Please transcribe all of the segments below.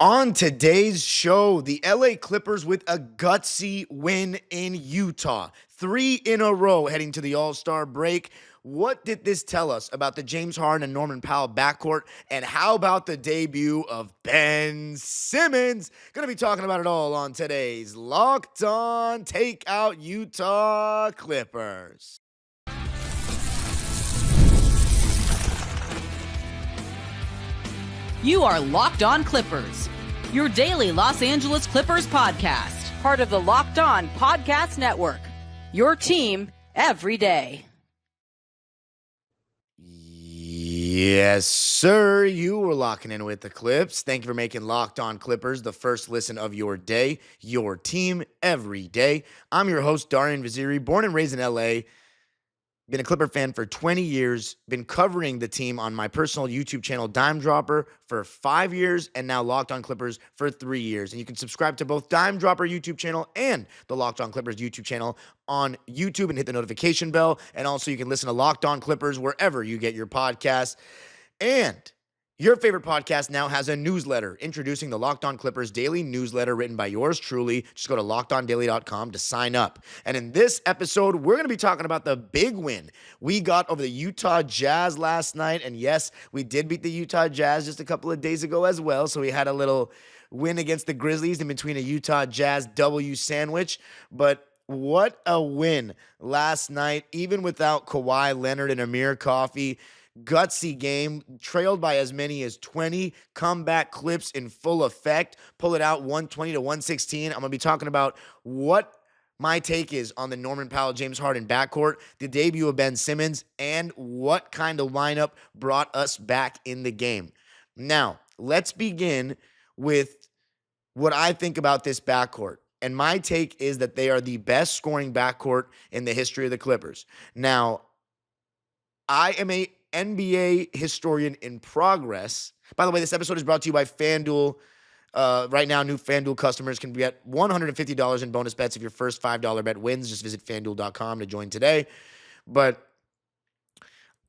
On today's show, the LA Clippers with a gutsy win in Utah. 3 in a row heading to the All-Star break. What did this tell us about the James Harden and Norman Powell backcourt? And how about the debut of Ben Simmons? Going to be talking about it all on today's Locked On Takeout Utah Clippers. You are Locked On Clippers, your daily Los Angeles Clippers podcast, part of the Locked On Podcast Network, your team every day. Yes, sir. You were locking in with the Clips. Thank you for making Locked On Clippers the first listen of your day, your team every day. I'm your host, Darian Vaziri, born and raised in LA. Been a Clipper fan for 20 years, been covering the team on my personal YouTube channel, Dime Dropper, for 5 years, and now Locked On Clippers for 3 years. And you can subscribe to both Dime Dropper YouTube channel and the Locked On Clippers YouTube channel on YouTube and hit the notification bell. And also you can listen to Locked On Clippers wherever you get your podcasts. And your favorite podcast now has a newsletter introducing the Locked On Clippers daily newsletter written by yours truly. Just go to lockedondaily.com to sign up. And in this episode, we're going to be talking about the big win we got over the Utah Jazz last night. And yes, we did beat the Utah Jazz just a couple of days ago as well. So we had a little win against the Grizzlies in between a Utah Jazz W sandwich. But what a win last night, even without Kawhi Leonard and Amir Coffey. Gutsy game, trailed by as many as 20 comeback Clips in full effect. Pull it out 120 to 116. I'm going to be talking about what my take is on the Norman Powell, James Harden backcourt, the debut of Ben Simmons, and what kind of lineup brought us back in the game. Now, let's begin with what I think about this backcourt. And my take is that they are the best scoring backcourt in the history of the Clippers. Now, I am a NBA historian in progress. By the way, this episode is brought to you by FanDuel. Right now, new FanDuel customers can get $150 in bonus bets if your first $5 bet wins. Just visit FanDuel.com to join today. But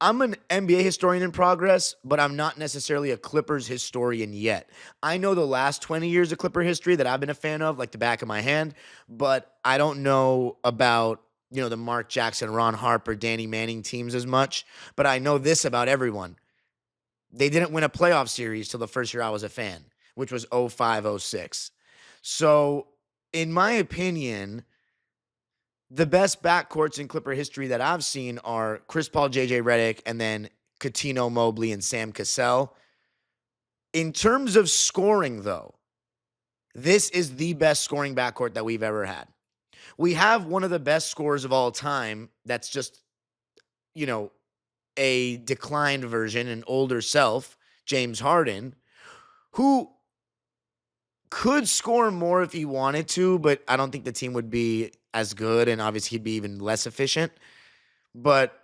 I'm an NBA historian in progress, but I'm not necessarily a Clippers historian yet. I know the last 20 years of Clipper history that I've been a fan of, like the back of my hand, but I don't know about the Mark Jackson, Ron Harper, Danny Manning teams as much. But I know this about everyone. They didn't win a playoff series till the first year I was a fan, which was 05-06. So, in my opinion, the best backcourts in Clipper history that I've seen are Chris Paul, JJ Redick, and then Coutinho, Mobley, and Sam Cassell. In terms of scoring, though, this is the best scoring backcourt that we've ever had. We have one of the best scorers of all time that's just, a declined version, an older self, James Harden, who could score more if he wanted to, but I don't think the team would be as good, and obviously he'd be even less efficient. But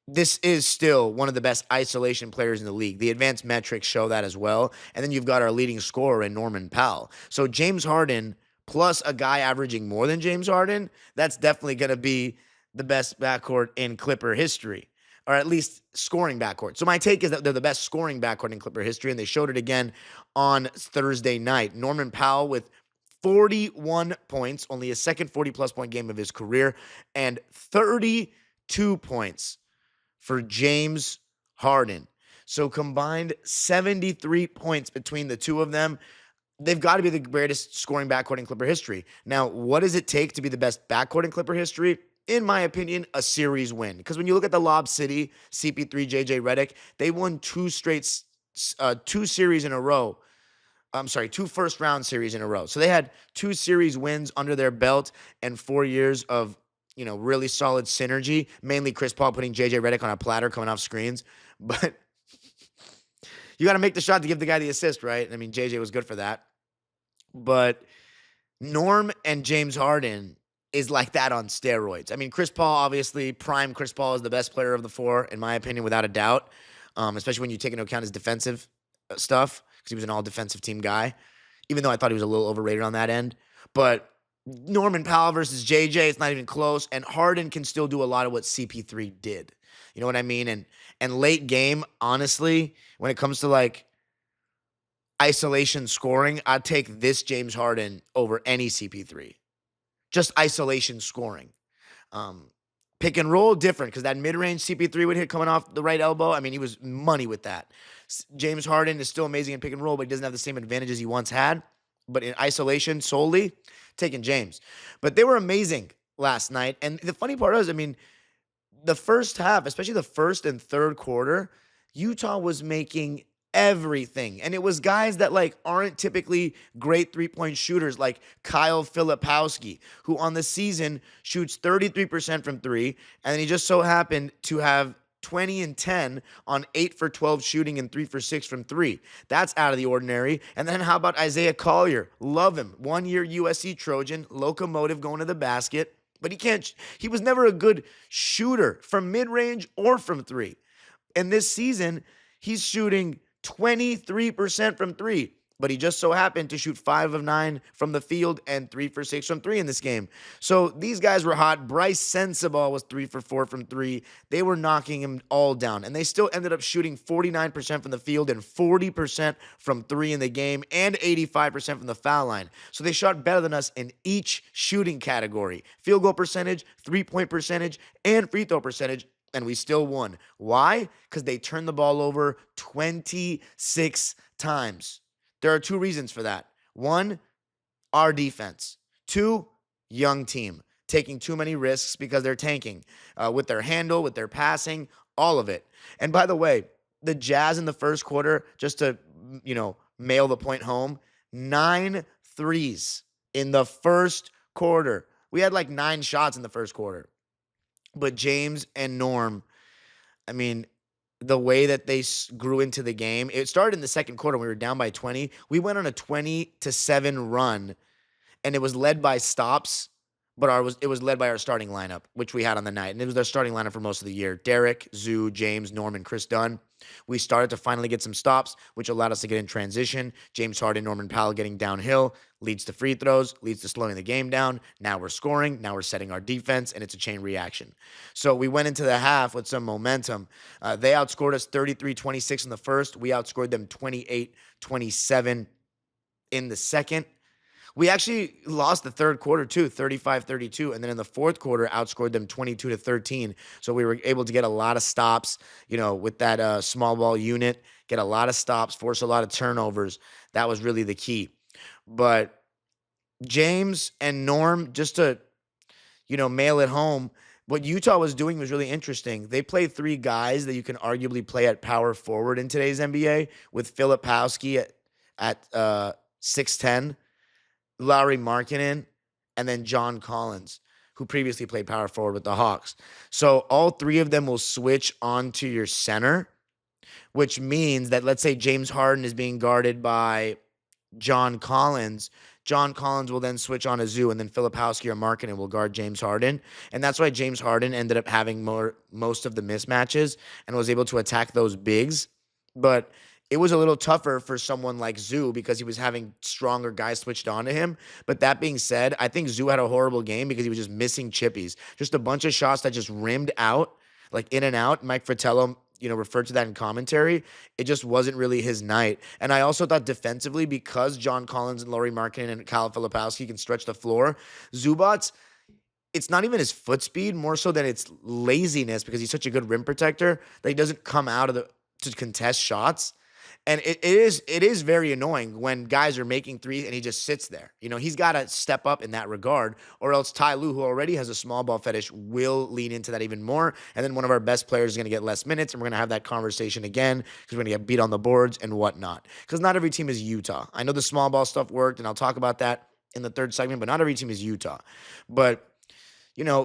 this is still one of the best isolation players in the league. The advanced metrics show that as well. And then you've got our leading scorer in Norman Powell. So James Harden plus a guy averaging more than James Harden, that's definitely going to be the best backcourt in Clipper history, or at least scoring backcourt. So my take is that they're the best scoring backcourt in Clipper history, and they showed it again on Thursday night. Norman Powell with 41 points, only his second 40-plus point game of his career, and 32 points for James Harden. So combined 73 points between the two of them. They've got to be the greatest scoring backcourt in Clipper history. Now, what does it take to be the best backcourt in Clipper history? In my opinion, a series win. Because when you look at the Lob City, CP3, JJ Redick, they won two series in a row. Two first-round series in a row. So they had 2 series wins under their belt and 4 years of, really solid synergy. Mainly Chris Paul putting JJ Redick on a platter coming off screens. But you got to make the shot to give the guy the assist, right? I mean, JJ was good for that. But Norm and James Harden is like that on steroids. I mean, Chris Paul, obviously, prime Chris Paul is the best player of the 4, in my opinion, without a doubt, especially when you take into account his defensive stuff, because he was an all-defensive team guy, even though I thought he was a little overrated on that end. But Norman Powell versus JJ, it's not even close, and Harden can still do a lot of what CP3 did. You know what I mean? And late game, honestly, when it comes to isolation scoring, I'd take this James Harden over any CP3. Just isolation scoring. Um, Pick and roll, different, because that mid-range CP3 would hit coming off the right elbow. I mean, he was money with that. James Harden is still amazing in pick and roll, but he doesn't have the same advantages he once had. But in isolation solely, taking James. But they were amazing last night. And the funny part is, I mean, the first half, especially the first and third quarter, Utah was making everything. And it was guys that like aren't typically great three-point shooters like Kyle Filipowski, who on the season shoots 33% from three. And then he just so happened to have 20 and 10 on 8 for 12 shooting and 3 for 6 from three. That's out of the ordinary. And then how about Isaiah Collier? Love him. 1-year USC Trojan, locomotive going to the basket. But he was never a good shooter from mid-range or from three. And this season, he's shooting 23% from three, but he just so happened to shoot 5 of 9 from the field and 3 for 6 from three in this game. So these guys were hot. Bryce Sensabaugh was 3 for 4 from three. They were knocking him all down, and they still ended up shooting 49% from the field and 40% from three in the game and 85% from the foul line. So they shot better than us in each shooting category: field goal percentage, three-point percentage, and free throw percentage. And we still won. Why? Because they turned the ball over 26 times. There are two reasons for that. One, our defense. Two, young team, taking too many risks because they're tanking with their handle, with their passing, all of it. And by the way, the Jazz in the first quarter, just to, mail the point home, 9 threes in the first quarter. We had like 9 shots in the first quarter. But James and Norm, I mean, the way that they grew into the game, it started in the second quarter. We were down by 20. We went on a 20-7 run, and it was led by stops, but it was led by our starting lineup, which we had on the night. And it was our starting lineup for most of the year: Derek, Zoo, James, Norm, and Chris Dunn. We started to finally get some stops, which allowed us to get in transition. James Harden, Norman Powell getting downhill leads to free throws, leads to slowing the game down. Now we're scoring. Now we're setting our defense, and it's a chain reaction. So we went into the half with some momentum. They outscored us 33-26 in the first. We outscored them 28-27 in the second. We actually lost the third quarter too, 35-32, and then in the fourth quarter outscored them 22-13. So we were able to get a lot of stops, with that small ball unit, get a lot of stops, force a lot of turnovers. That was really the key. But James and Norm, just to, mail it home, what Utah was doing was really interesting. They played 3 guys that you can arguably play at power forward in today's NBA, with Filipowski at 6'10", Lauri Markkanen, and then John Collins, who previously played power forward with the Hawks. So all 3 of them will switch onto your center, which means that, let's say James Harden is being guarded by John Collins. John Collins will then switch on a Zoo, and then Filipowski or Markkanen will guard James Harden. And that's why James Harden ended up having most of the mismatches and was able to attack those bigs. But it was a little tougher for someone like Zoo because he was having stronger guys switched onto him. But that being said, I think Zoo had a horrible game because he was just missing chippies. Just a bunch of shots that just rimmed out, like in and out. Mike Fratello, referred to that in commentary. It just wasn't really his night. And I also thought defensively, because John Collins and Lauri Markkanen and Kyle Filipowski can stretch the floor, Zubac, it's not even his foot speed, more so than it's laziness, because he's such a good rim protector that he doesn't come out to contest shots. And it is very annoying when guys are making threes and he just sits there. He's got to step up in that regard, or else Ty Lue, who already has a small ball fetish, will lean into that even more. And then one of our best players is going to get less minutes, and we're going to have that conversation again because we're going to get beat on the boards and whatnot. Because not every team is Utah. I know the small ball stuff worked, and I'll talk about that in the third segment, but not every team is Utah. But,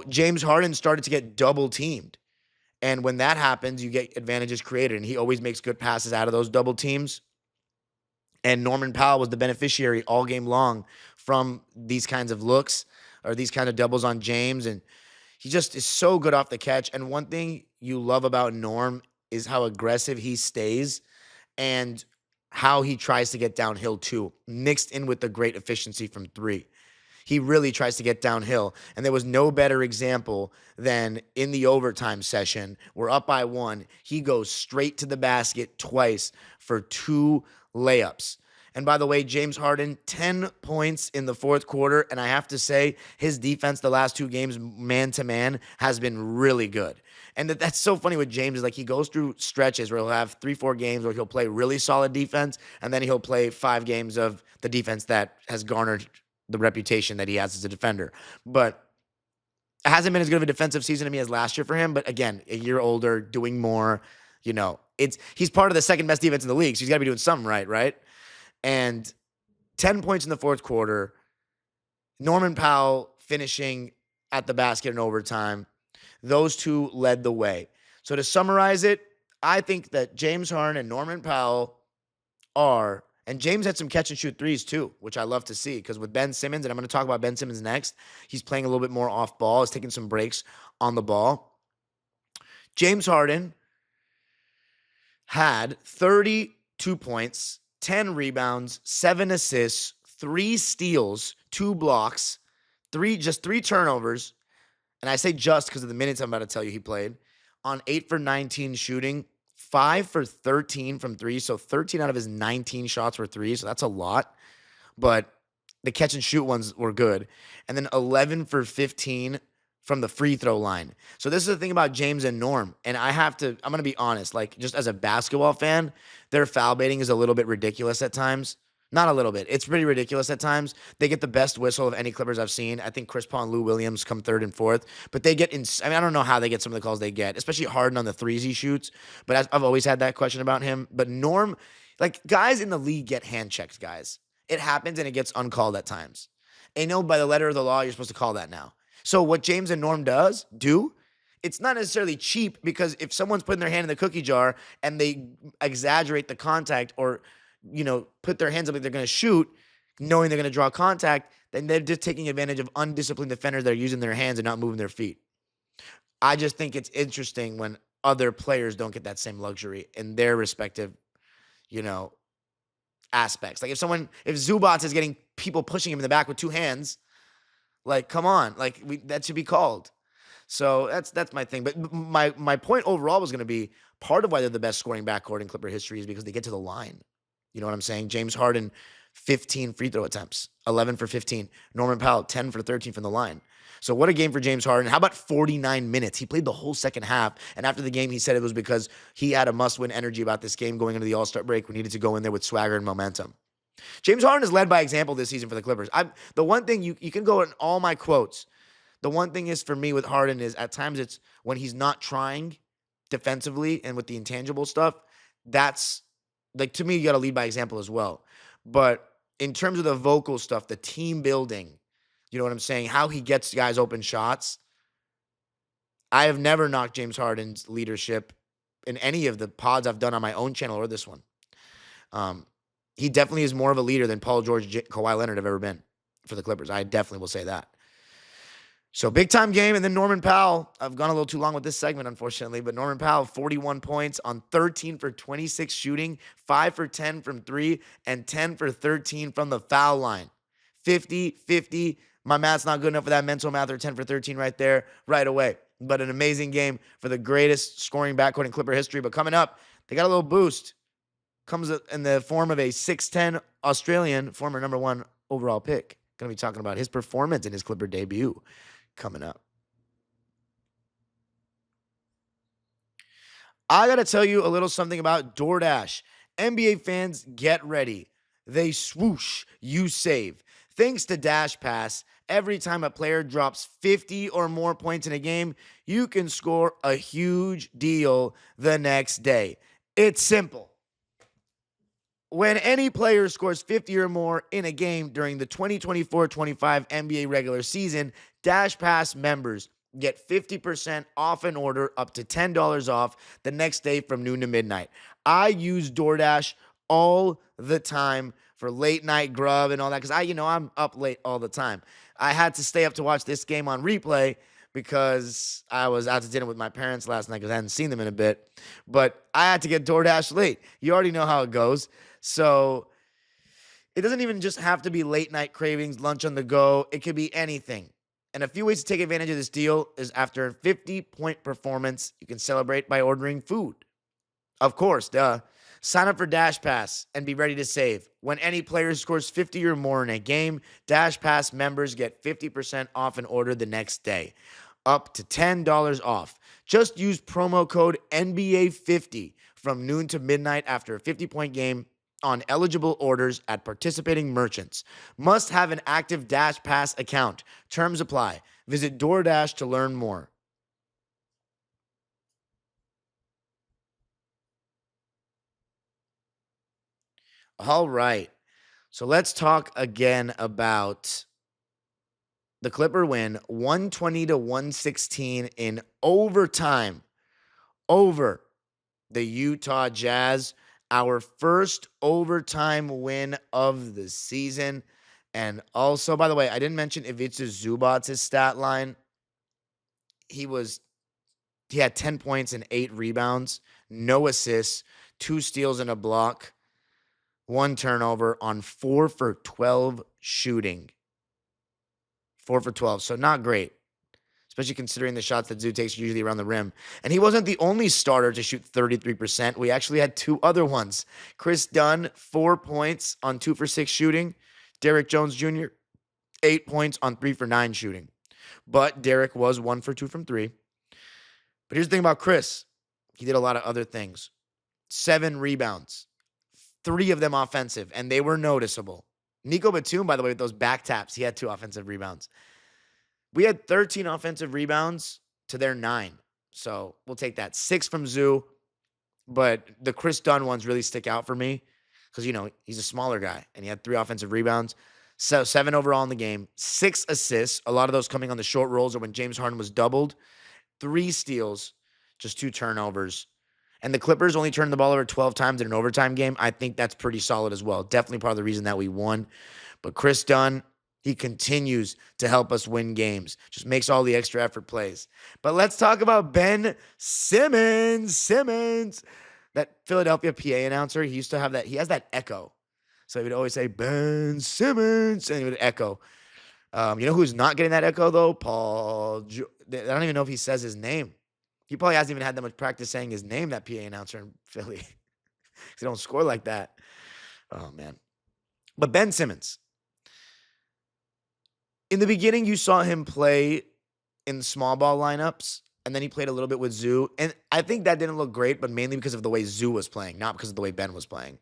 James Harden started to get double teamed. And when that happens, you get advantages created, and he always makes good passes out of those double teams. And Norman Powell was the beneficiary all game long from these kinds of looks or these kind of doubles on James. And he just is so good off the catch. And one thing you love about Norm is how aggressive he stays and how he tries to get downhill too, mixed in with the great efficiency from three. He really tries to get downhill. And there was no better example than in the overtime session. We're up by 1. He goes straight to the basket twice for 2 layups. And by the way, James Harden, 10 points in the fourth quarter. And I have to say, his defense the last 2 games, man to man, has been really good. And that's so funny with James is like he goes through stretches where he'll have 3-4 games where he'll play really solid defense. And then he'll play 5 games of the defense that has garnered the reputation that he has as a defender. But it hasn't been as good of a defensive season to me as last year for him. But again, a year older, doing more, he's part of the second best defense in the league. So he's got to be doing something right? And 10 points in the fourth quarter. Norman Powell finishing at the basket in overtime. Those two led the way. So to summarize it, I think that James Harden and Norman Powell are, and James had some catch and shoot threes too, which I love to see because with Ben Simmons, and I'm going to talk about Ben Simmons next, he's playing a little bit more off ball, he's taking some breaks on the ball. James Harden had 32 points, 10 rebounds, 7 assists, 3 steals, 2 blocks, just 3 turnovers. And I say just because of the minutes I'm about to tell you he played, on 8 for 19 shooting, 5 for 13 from 3. So 13 out of his 19 shots were 3. So that's a lot. But the catch and shoot ones were good. And then 11 for 15 from the free throw line. So this is the thing about James and Norm. And I'm going to be honest, like just as a basketball fan, their foul baiting is a little bit ridiculous at times. Not a little bit. It's pretty ridiculous at times. They get the best whistle of any Clippers I've seen. I think Chris Paul and Lou Williams come third and fourth. But they get I don't know how they get some of the calls they get, especially Harden on the threes he shoots. But I've always had that question about him. But Norm, like guys in the league get hand checked, guys. It happens and it gets uncalled at times. And by the letter of the law, you're supposed to call that now. So what James and Norm do, it's not necessarily cheap because if someone's putting their hand in the cookie jar and they exaggerate the contact or put their hands up like they're going to shoot, knowing they're going to draw contact, then they're just taking advantage of undisciplined defenders that are using their hands and not moving their feet. I just think it's interesting when other players don't get that same luxury in their respective, aspects. Like if Zubac is getting people pushing him in the back with 2 hands, like, come on, that should be called. So that's my thing. But my point overall was going to be part of why they're the best scoring backcourt in Clipper history is because they get to the line. You know what I'm saying? James Harden, 15 free throw attempts, 11 for 15. Norman Powell, 10 for 13 from the line. So what a game for James Harden. How about 49 minutes? He played the whole second half. And after the game, he said it was because he had a must-win energy about this game going into the All-Star break. We needed to go in there with swagger and momentum. James Harden has led by example this season for the Clippers. The one thing, you can go in all my quotes. The one thing is for me with Harden is at times it's when he's not trying defensively and with the intangible stuff, that's, like, to me, you got to lead by example as well. But in terms of the vocal stuff, the team building, you know what I'm saying? How he gets guys open shots. I have never knocked James Harden's leadership in any of the pods I've done on my own channel or this one. He definitely is more of a leader than Paul George, Kawhi Leonard have ever been for the Clippers. I definitely will say that. So big time game. And then Norman Powell. I've gone a little too long with this segment, unfortunately, but Norman Powell, 41 points on 13 for 26 shooting, 5 for 10 from 3, and 10 for 13 from the foul line. 50. My math's not good enough for that mental math, or 10 for 13 right there, right away. But an amazing game for the greatest scoring backcourt in Clipper history. But coming up, they got a little boost. Comes in the form of a 6'10 Australian, former number 1 overall pick. Going to be talking about his performance in his Clipper debut coming up. I got to tell you a little something about DoorDash. NBA fans, get ready. They swoosh, you save. Thanks to Dash Pass, every time a player drops 50 or more points in a game, you can score a huge deal the next day. It's simple. When any player scores 50 or more in a game during the 2024-25 NBA regular season, Dash Pass members get 50% off an order up to $10 off the next day from noon to midnight. I use DoorDash all the time for late night grub and all that because I'm up late all the time. I had to stay up to watch this game on replay because I was out to dinner with my parents last night because I hadn't seen them in a bit. But I had to get DoorDash late. You already know how it goes. So it doesn't even just have to be late night cravings, lunch on the go. It could be anything. And a few ways to take advantage of this deal is after a 50-point performance, you can celebrate by ordering food. Of course, duh. Sign up for Dash Pass and be ready to save. When any player scores 50 or more in a game, Dash Pass members get 50% off an order the next day, up to $10 off. Just use promo code NBA50 from noon to midnight after a 50-point game on eligible orders at participating merchants. Must have an active Dash Pass account. Terms apply. Visit DoorDash to learn more. All right. So let's talk again about the Clipper win, 120 to 116 in overtime over the Utah Jazz. Our first overtime win of the season. And also, by the way, I didn't mention Ivica Zubac's stat line. He had 10 points and 8 rebounds, no assists, 2 steals and a block, 1 turnover on 4 for 12 shooting. 4 for 12, so not great, especially considering the shots that Zoo takes are usually around the rim. And he wasn't the only starter to shoot 33%. We actually had 2 other ones. Chris Dunn, 4 points on 2 for 6 shooting. Derrick Jones Jr., 8 points on 3 for 9 shooting. But Derrick was 1 for 2 from 3. But here's the thing about Chris. He did a lot of other things. 7 rebounds, 3 of them offensive, and they were noticeable. Nico Batum, by the way, with those back taps, he had 2 offensive rebounds. We had 13 offensive rebounds to their 9. So we'll take that. 6 from Zoo. But the Chris Dunn ones really stick out for me because, he's a smaller guy and he had 3 offensive rebounds. So 7 overall in the game, 6 assists, a lot of those coming on the short rolls or when James Harden was doubled, 3 steals, just 2 turnovers. And the Clippers only turned the ball over 12 times in an overtime game. I think that's pretty solid as well. Definitely part of the reason that we won. But Chris Dunn, he continues to help us win games. Just makes all the extra effort plays. But let's talk about Ben Simmons. That Philadelphia PA announcer, he used to have that. He has that echo. So he would always say, Ben Simmons, and he would echo. You know who's not getting that echo, though? I don't even know if he says his name. He probably hasn't even had that much practice saying his name, that PA announcer in Philly. Because they don't score like that. Oh, man. But Ben Simmons. In the beginning, you saw him play in small ball lineups, and then he played a little bit with Zoo. And I think that didn't look great, but mainly because of the way Zoo was playing, not because of the way Ben was playing.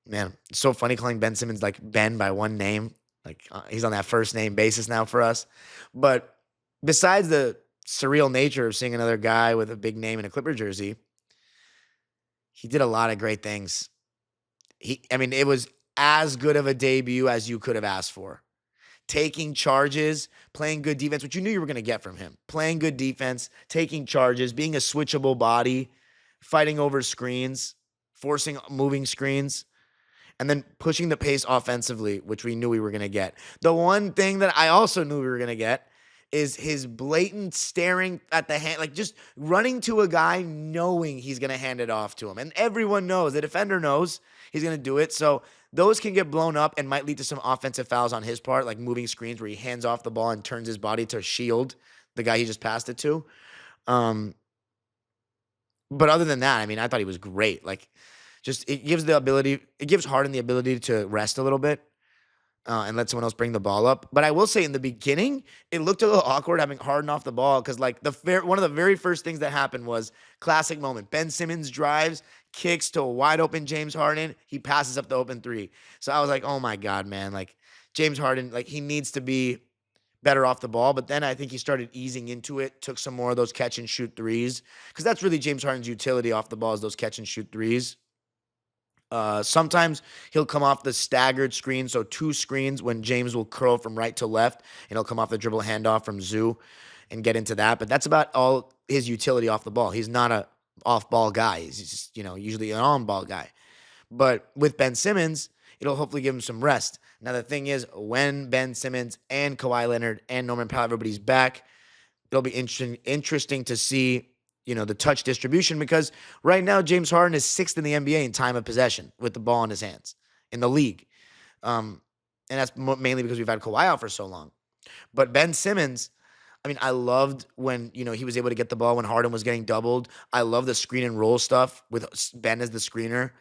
Man, it's so funny calling Ben Simmons like Ben by one name. Like he's on that first name basis now for us. But besides the surreal nature of seeing another guy with a big name in a Clipper jersey, he did a lot of great things. It was as good of a debut as you could have asked for. Taking charges, playing good defense, which you knew you were going to get from him. Playing good defense, taking charges, being a switchable body, fighting over screens, forcing moving screens, and then pushing the pace offensively, which we knew we were going to get. The one thing that I also knew we were going to get is his blatant staring at the hand, like just running to a guy knowing he's going to hand it off to him. And everyone knows, the defender knows he's going to do it. So those can get blown up and might lead to some offensive fouls on his part, like moving screens where he hands off the ball and turns his body to shield the guy he just passed it to. But other than that, I thought he was great. Like, it gives Harden the ability to rest a little bit and let someone else bring the ball up. But I will say in the beginning, it looked a little awkward having Harden off the ball because like one of the very first things that happened was classic moment. Ben Simmons drives, kicks to a wide open James Harden. He passes up the open 3. So I was like, oh my God, man. Like James Harden, like he needs to be better off the ball. But then I think he started easing into it, took some more of those catch and shoot threes because that's really James Harden's utility off the ball is those catch and shoot threes. Sometimes he'll come off the staggered screen, so 2 screens when James will curl from right to left, and he'll come off the dribble handoff from Zoo and get into that. But that's about all his utility off the ball. He's not a off-ball guy. He's just, usually an on-ball guy. But with Ben Simmons, it'll hopefully give him some rest. Now, the thing is, when Ben Simmons and Kawhi Leonard and Norman Powell, everybody's back, it'll be interesting to see the touch distribution because right now James Harden is 6th in the NBA in time of possession with the ball in his hands in the league. And that's mainly because we've had Kawhi out for so long. But Ben Simmons, I loved when, he was able to get the ball when Harden was getting doubled. I love the screen and roll stuff with Ben as the screener.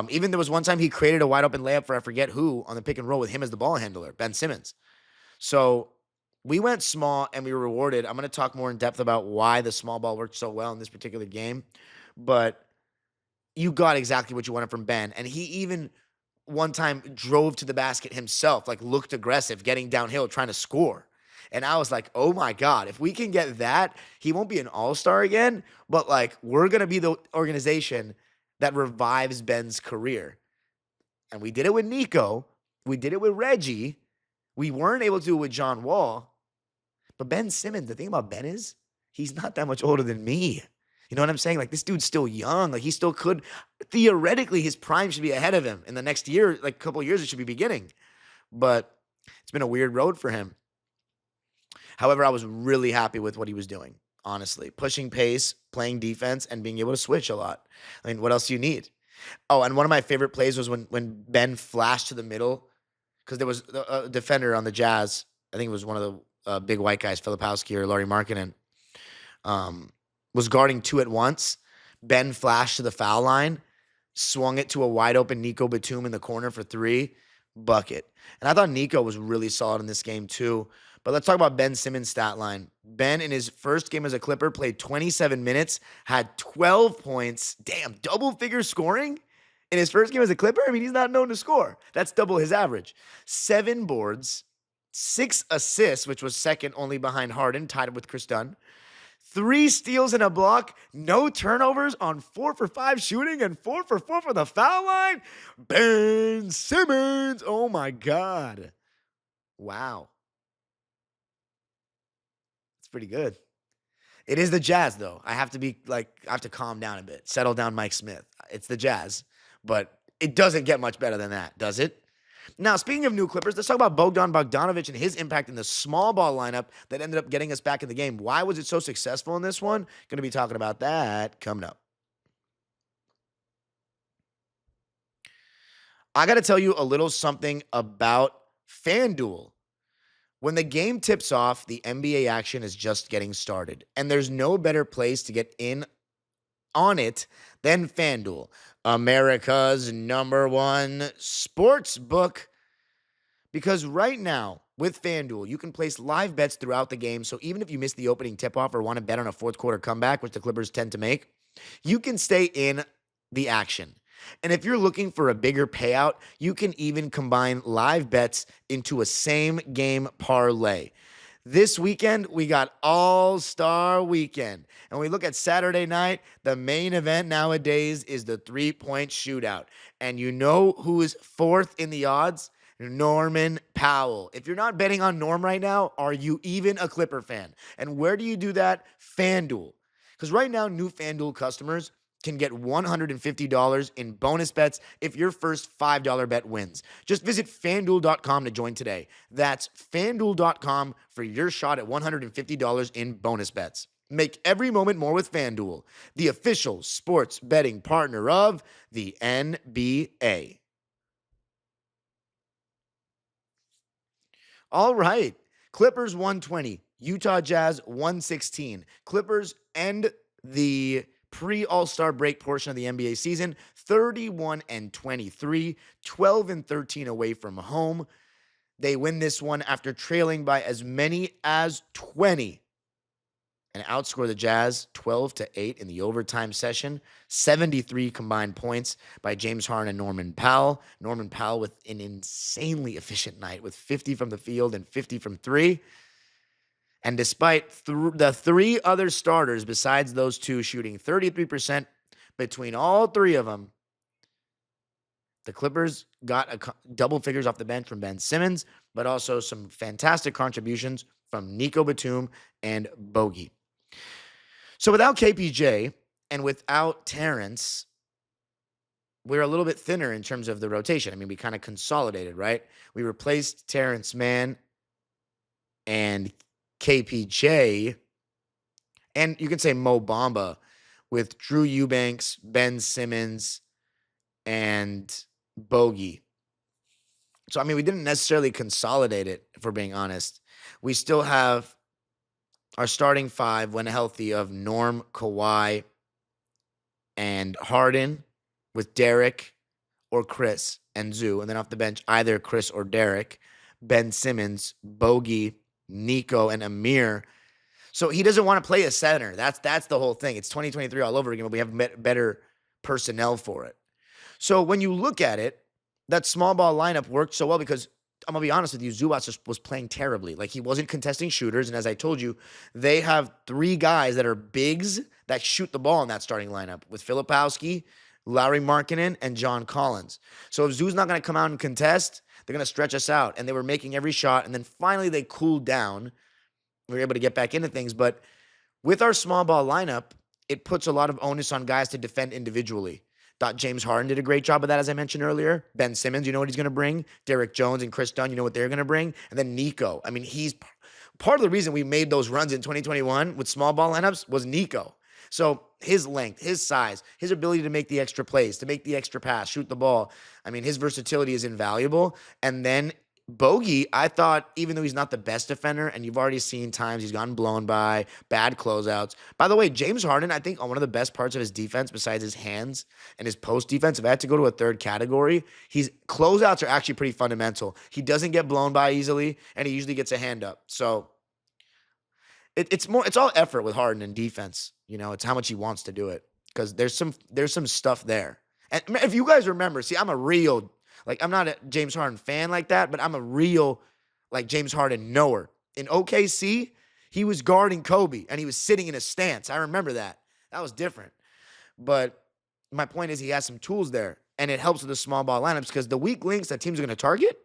Even there was one time he created a wide open layup for I forget who on the pick and roll with him as the ball handler, Ben Simmons. So we went small and we were rewarded. I'm going to talk more in depth about why the small ball worked so well in this particular game, but you got exactly what you wanted from Ben. And he even one time drove to the basket himself, like looked aggressive, getting downhill, trying to score. And I was like, oh my God, if we can get that, he won't be an all-star again, but like we're going to be the organization that revives Ben's career. And we did it with Nico. We did it with Reggie. We weren't able to do it with John Wall. But Ben Simmons, the thing about Ben is he's not that much older than me. You know what I'm saying? Like this dude's still young. Like he still could, theoretically, his prime should be ahead of him. In the next year, like a couple of years, it should be beginning. But it's been a weird road for him. However, I was really happy with what he was doing, honestly. Pushing pace, playing defense, and being able to switch a lot. I mean, what else do you need? Oh, and one of my favorite plays was when Ben flashed to the middle because there was a defender on the Jazz. I think it was one of the big white guys, Filipowski or Lauri Markkanen, was guarding two at once. Ben flashed to the foul line, swung it to a wide open Nico Batum in the corner for three, bucket. And I thought Nico was really solid in this game too. But let's talk about Ben Simmons' stat line. Ben, in his first game as a Clipper, played 27 minutes, had 12 points. Damn, double-figure scoring in his first game as a Clipper? I mean, he's not known to score. That's double his average. 7 boards, 6 assists, which was second only behind Harden, tied with Chris Dunn. 3 steals and a block, no turnovers on 4 for 5 shooting and 4 for 4 for the foul line. Ben Simmons, oh my God. Wow. Pretty good. It is the Jazz, though. I have to calm down a bit. Settle down, Mike Smith. It's the Jazz, but it doesn't get much better than that, does it? Now, speaking of new Clippers, let's talk about Bogdan Bogdanović and his impact in the small ball lineup that ended up getting us back in the game. Why was it so successful in this one? Going to be talking about that coming up. I got to tell you a little something about FanDuel. When the game tips off, the NBA action is just getting started, and there's no better place to get in on it than FanDuel, America's #1 sports book. Because right now, with FanDuel, you can place live bets throughout the game, so even if you miss the opening tip-off or want to bet on a fourth quarter comeback, which the Clippers tend to make, you can stay in the action. And if you're looking for a bigger payout, you can even combine live bets into a same game parlay. This weekend, we got All-Star Weekend. And we look at Saturday night, the main event nowadays is the three-point shootout. And you know who is fourth in the odds? Norman Powell. If you're not betting on Norm right now, are you even a Clipper fan? And where do you do that? FanDuel. Because right now, new FanDuel customers can get $150 in bonus bets if your first $5 bet wins. Just visit FanDuel.com to join today. That's FanDuel.com for your shot at $150 in bonus bets. Make every moment more with FanDuel, the official sports betting partner of the NBA. All right. Clippers 120, Utah Jazz 116. Clippers end the pre-All-Star break portion of the NBA season, 31-23, 12-13 away from home. They win this one after trailing by as many as 20 and outscore the Jazz 12-8 in the overtime session. 73 combined points by James Harden and Norman Powell. Norman Powell with an insanely efficient night with 50 from the field and 50 from three. And despite the 3 other starters besides those 2 shooting 33% between all 3 of them, the Clippers got double figures off the bench from Ben Simmons, but also some fantastic contributions from Nico Batum and Bogey. So without KPJ and without Terrence, we're a little bit thinner in terms of the rotation. I mean, we kind of consolidated, right? We replaced Terrence Mann and KPJ, and you can say Mo Bamba with Drew Eubanks, Ben Simmons, and Bogey. So, I mean, we didn't necessarily consolidate it, if we're being honest. We still have our starting 5, when healthy, of Norm, Kawhi, and Harden with Derek or Chris and Zoo. And then off the bench, either Chris or Derek, Ben Simmons, Bogey, Nico, and Amir. So he doesn't want to play a center. That's the whole thing. It's 2023 all over again, but we have better personnel for it. So when you look at it, that small ball lineup worked so well because I'm going to be honest with you, Zubac just was playing terribly. Like, he wasn't contesting shooters. And as I told you, they have three guys that are bigs that shoot the ball in that starting lineup with Filipowski, Lauri Markkanen, and John Collins. So if Zoo's not going to come out and contest, they're going to stretch us out. And they were making every shot. And then finally they cooled down. We were able to get back into things. But with our small ball lineup, it puts a lot of onus on guys to defend individually. Thought James Harden did a great job of that, as I mentioned earlier. Ben Simmons, you know what he's going to bring. Derek Jones and Chris Dunn, you know what they're going to bring. And then Nico. I mean, he's part of the reason we made those runs in 2021 with small ball lineups was Nico. So his length, his size, his ability to make the extra plays, to make the extra pass, shoot the ball. I mean, his versatility is invaluable. And then Bogey, I thought, even though he's not the best defender, and you've already seen times he's gotten blown by, bad closeouts. By the way, James Harden, I think, on one of the best parts of his defense, besides his hands and his post defense, if I had to go to a third category, closeouts are actually pretty fundamental. He doesn't get blown by easily, and he usually gets a hand up. So it's all effort with Harden in defense. You know, it's how much he wants to do it, because there's some stuff there. And if you guys remember, see, I'm not a James Harden fan like that, but I'm a real, James Harden knower. In OKC, he was guarding Kobe, and he was sitting in a stance. I remember that. That was different. But my point is, he has some tools there, and it helps with the small ball lineups, because the weak links that teams are going to target,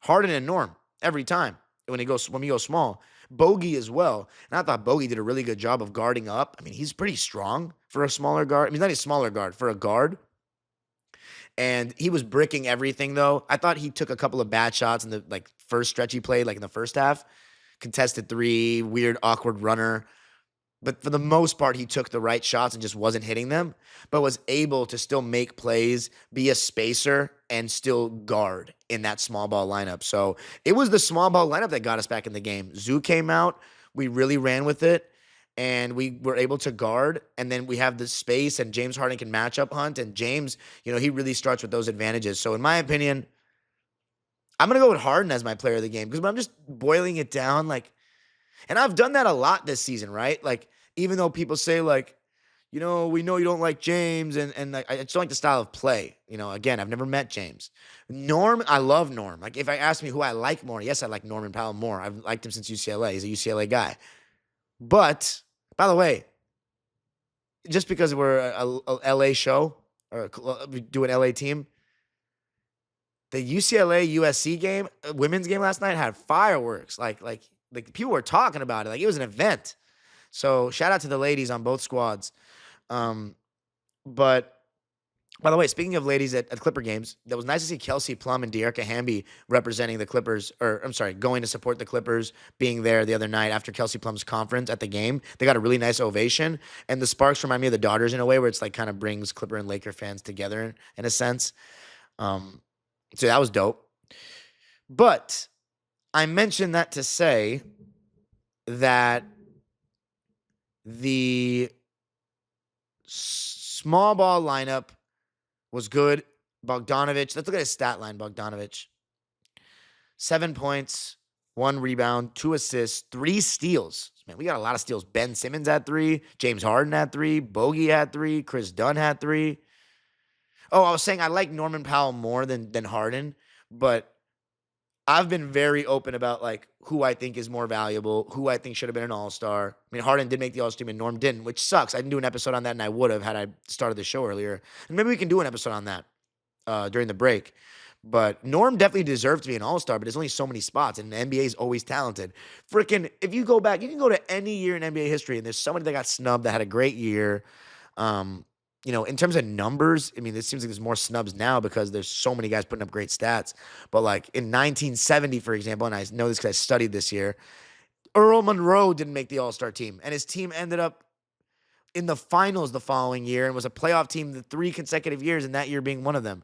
Harden and Norm, every time when we go small. Bogey as well. And I thought Bogey did a really good job of guarding up. I mean, he's pretty strong for a smaller guard. I mean, he's not a smaller guard, for a guard. And he was bricking everything, though. I thought he took a couple of bad shots in the first stretch he played, in the first half. Contested three, weird, awkward runner. But for the most part, he took the right shots and just wasn't hitting them, but was able to still make plays, be a spacer, and still guard in that small ball lineup. So it was the small ball lineup that got us back in the game. Zoo came out. We really ran with it. And we were able to guard, and then we have the space, and James Harden can match up hunt, and James, he really starts with those advantages. So in my opinion, I'm going to go with Harden as my player of the game, because when I'm just boiling it down, and I've done that a lot this season, right? Even though people say, we know you don't like James, and I just don't like the style of play. Again, I've never met James. Norm, I love Norm. If I ask me who I like more, yes, I like Norman Powell more. I've liked him since UCLA. He's a UCLA guy. But by the way, just because we're a LA show or we do an LA team, the UCLA USC game, women's game last night had fireworks. Like people were talking about it. It was an event. So shout out to the ladies on both squads. But by the way, speaking of ladies at Clipper games, that was nice to see Kelsey Plum and De'Erica Hamby representing the Clippers, going to support the Clippers, being there the other night after Kelsey Plum's conference at the game. They got a really nice ovation, and the Sparks remind me of the Dodgers in a way, where it's kind of brings Clipper and Laker fans together in a sense. So that was dope. But I mentioned that to say that the small ball lineup was good. Bogdanovich, let's look at his stat line. Bogdanovich, 7 points, 1 rebound, 2 assists, 3 steals. Man, we got a lot of steals. Ben Simmons had 3, James Harden had 3, Bogey had 3, Chris Dunn had 3. Oh, I was saying I like Norman Powell more than Harden, but I've been very open about who I think is more valuable, who I think should have been an all-star. I mean, Harden did make the all-star team and Norm didn't, which sucks. I didn't do an episode on that, and I would have had I started the show earlier. And maybe we can do an episode on that during the break. But Norm definitely deserved to be an all-star, but there's only so many spots, and the NBA is always talented. If you go back, you can go to any year in NBA history, and there's somebody that got snubbed that had a great year. In terms of numbers, I mean, it seems like there's more snubs now because there's so many guys putting up great stats. But in 1970, for example, and I know this because I studied this year, Earl Monroe didn't make the All-Star team, and his team ended up in the finals the following year and was a playoff team the 3 consecutive years, and that year being one of them.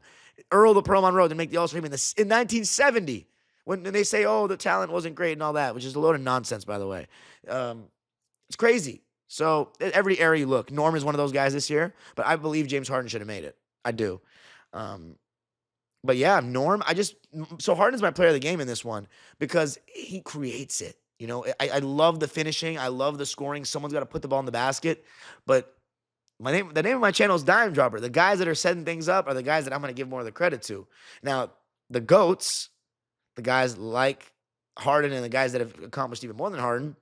Earl the Pearl Monroe didn't make the All-Star team in 1970 when they say, the talent wasn't great and all that, which is a load of nonsense, by the way. It's crazy. So every area you look, Norm is one of those guys this year, but I believe James Harden should have made it. I do. But yeah, Norm, so Harden's my player of the game in this one because he creates it. I love the finishing. I love the scoring. Someone's got to put the ball in the basket. But the name of my channel is Dime Dropper. The guys that are setting things up are the guys that I'm going to give more of the credit to. Now, the GOATs, the guys like Harden and the guys that have accomplished even more than Harden,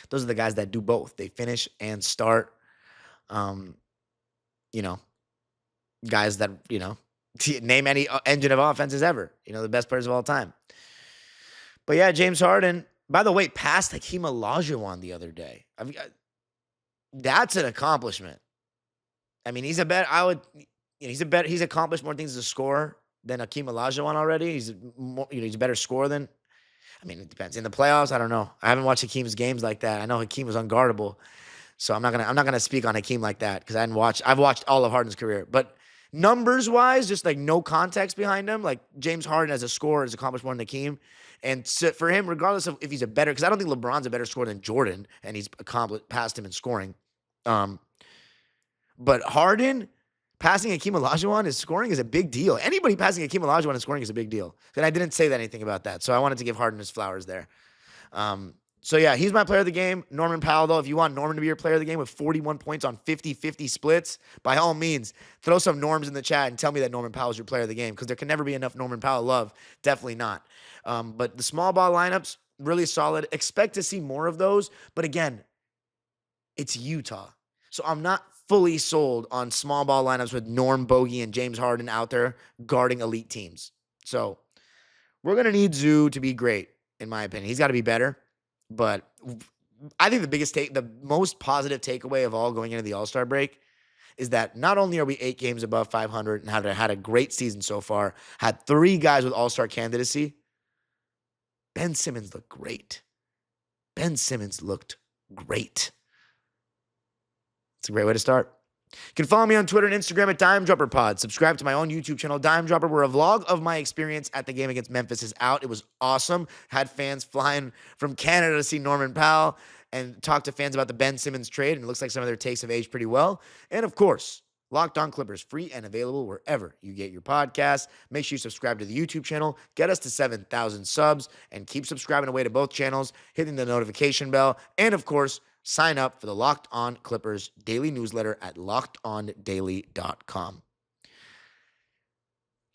those are the guys that do both. They finish and start. You know, guys that, name any engine of offenses ever, the best players of all time. But yeah, James Harden, by the way, passed Hakeem Olajuwon the other day. That's an accomplishment. I mean, he's accomplished more things as a scorer than Hakeem Olajuwon already. He's a better scorer than, it depends. In the playoffs, I don't know. I haven't watched Hakeem's games like that. I know Hakeem was unguardable. So I'm not gonna speak on Hakeem like that because I've watched all of Harden's career. But numbers wise, just like no context behind him, like James Harden as a scorer has accomplished more than Hakeem. And so for him, regardless of if he's because I don't think LeBron's a better scorer than Jordan, and he's passed him in scoring. But Harden passing Hakeem Olajuwon is scoring is a big deal. Anybody passing Hakeem Olajuwon in scoring is a big deal. And I didn't say anything about that, so I wanted to give Harden his flowers there. So yeah, he's my player of the game. Norman Powell, though, if you want Norman to be your player of the game with 41 points on 50-50 splits, by all means, throw some Norms in the chat and tell me that Norman Powell is your player of the game because there can never be enough Norman Powell love. Definitely not. But the small ball lineups, really solid. Expect to see more of those. But again, it's Utah. So I'm not fully sold on small ball lineups with Norm Bogey and James Harden out there guarding elite teams. So we're going to need Zoo to be great, in my opinion. He's got to be better. But I think the most positive takeaway of all going into the All-Star break is that not only are we 8 games above 500 and had a great season so far, had 3 guys with All-Star candidacy, Ben Simmons looked great. Ben Simmons looked great. It's a great way to start. You can follow me on Twitter and Instagram at Dime Dropper Pod. Subscribe to my own YouTube channel, Dime Dropper, where a vlog of my experience at the game against Memphis is out. It was awesome. Had fans flying from Canada to see Norman Powell and talk to fans about the Ben Simmons trade, and it looks like some of their takes have aged pretty well. And of course, Locked On Clippers, free and available wherever you get your podcasts. Make sure you subscribe to the YouTube channel, get us to 7,000 subs, and keep subscribing away to both channels, hitting the notification bell, and of course, sign up for the Locked On Clippers daily newsletter at lockedondaily.com.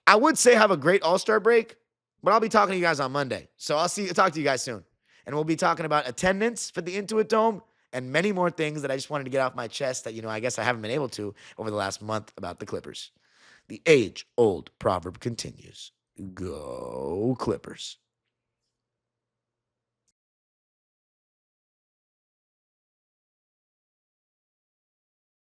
I would say have a great All-Star break, but I'll be talking to you guys on Monday. So I'll talk to you guys soon. And we'll be talking about attendance for the Intuit Dome and many more things that I just wanted to get off my chest that, I guess I haven't been able to over the last month about the Clippers. The age-old proverb continues. Go Clippers.